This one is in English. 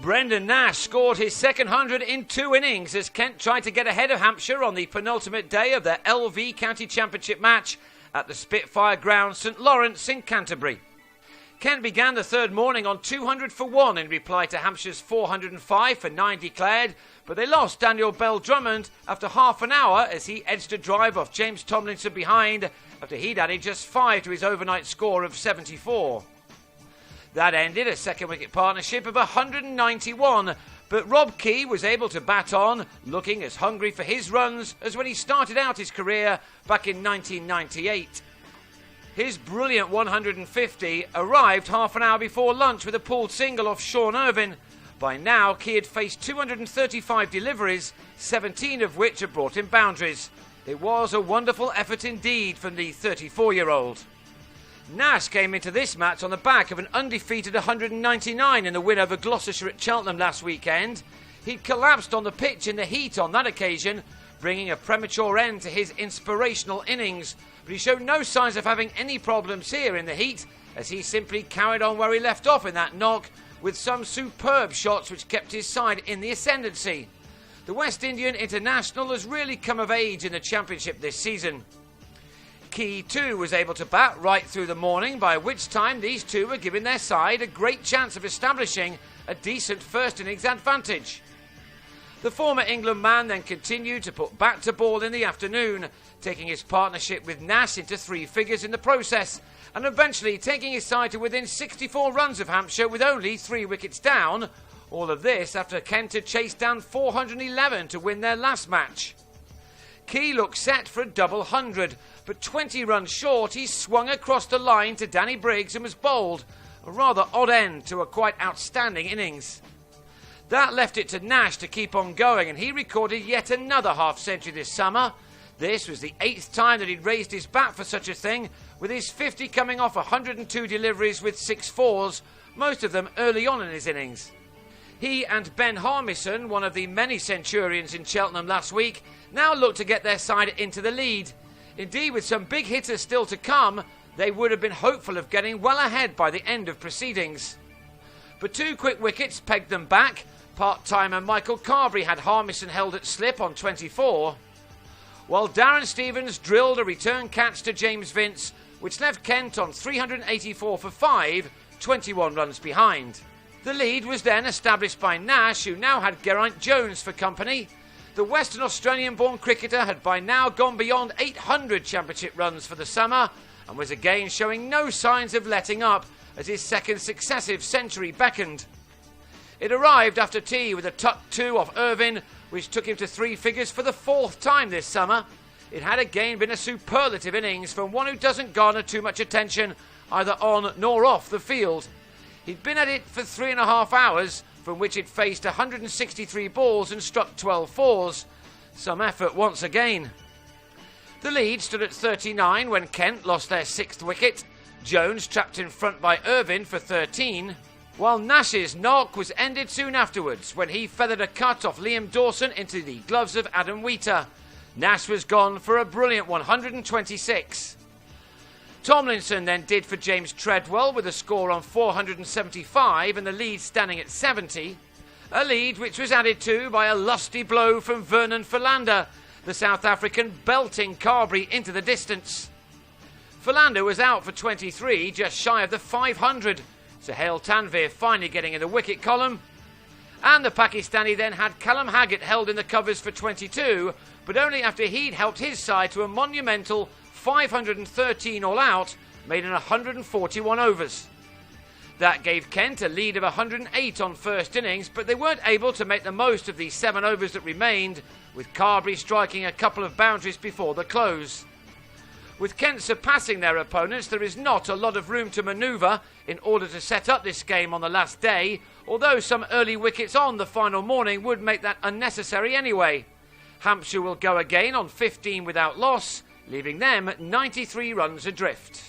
Brendan Nash scored his second 100 in 2 innings as Kent tried to get ahead of Hampshire on the penultimate day of their LV County Championship match at the Spitfire Ground, St Lawrence in Canterbury. Kent began the third morning on 200 for 1 in reply to Hampshire's 405 for 9 declared, but they lost Daniel Bell-Drummond after half an hour as he edged a drive off James Tomlinson behind after he'd added just 5 to his overnight score of 74. That ended a second wicket partnership of 191, but Rob Key was able to bat on, looking as hungry for his runs as when he started out his career back in 1998. His brilliant 150 arrived half an hour before lunch with a pulled single off Sean Irvine. By now, Key had faced 235 deliveries, 17 of which had brought him boundaries. It was a wonderful effort indeed from the 34-year-old. Nash came into this match on the back of an undefeated 199 in the win over Gloucestershire at Cheltenham last weekend. He'd collapsed on the pitch in the heat on that occasion, bringing a premature end to his inspirational innings, but he showed no signs of having any problems here in the heat as he simply carried on where he left off in that knock with some superb shots which kept his side in the ascendancy. The West Indian international has really come of age in the Championship this season. Key too was able to bat right through the morning, by which time these two were giving their side a great chance of establishing a decent first innings advantage. The former England man then continued to put bat to ball in the afternoon, taking his partnership with Nash into 3 figures in the process, and eventually taking his side to within 64 runs of Hampshire with only 3 wickets down. All of this after Kent had chased down 411 to win their last match. Key looked set for a double 100, but 20 runs short he swung across the line to Danny Briggs and was bowled, a rather odd end to a quite outstanding innings. That left it to Nash to keep on going, and he recorded yet another half-century this summer. This was the 8th time that he'd raised his bat for such a thing, with his 50 coming off 102 deliveries with 6 fours, most of them early on in his innings. He and Ben Harmison, one of the many centurions in Cheltenham last week, now look to get their side into the lead. Indeed, with some big hitters still to come, they would have been hopeful of getting well ahead by the end of proceedings. But 2 quick wickets pegged them back. Part-timer Michael Carberry had Harmison held at slip on 24, while Darren Stevens drilled a return catch to James Vince, which left Kent on 384 for 5, 21 runs behind. The lead was then established by Nash, who now had Geraint Jones for company. The Western Australian-born cricketer had by now gone beyond 800 championship runs for the summer and was again showing no signs of letting up as his second successive century beckoned. It arrived after tea with a tuck 2 off Irvine, which took him to 3 figures for the 4th time this summer. It had again been a superlative innings from one who doesn't garner too much attention either on nor off the field. He'd been at it for 3.5 hours, from which he'd faced 163 balls and struck 12 fours. Some effort once again. The lead stood at 39 when Kent lost their 6th wicket. Jones trapped in front by Irvine for 13, while Nash's knock was ended soon afterwards when he feathered a cut off Liam Dawson into the gloves of Adam Wheater. Nash was gone for a brilliant 126. Tomlinson then did for James Treadwell with a score on 475 and the lead standing at 70. A lead which was added to by a lusty blow from Vernon Philander, the South African belting Carberry into the distance. Philander was out for 23, just shy of the 500. Sohail Tanvir finally getting in the wicket column. And the Pakistani then had Callum Haggett held in the covers for 22, but only after he'd helped his side to a monumental 513 all out, made in 141 overs. That gave Kent a lead of 108 on first innings, but they weren't able to make the most of the 7 overs that remained, with Carberry striking a couple of boundaries before the close. With Kent surpassing their opponents, there is not a lot of room to manoeuvre in order to set up this game on the last day, although some early wickets on the final morning would make that unnecessary anyway. Hampshire will go again on 15 without loss, leaving them 93 runs adrift.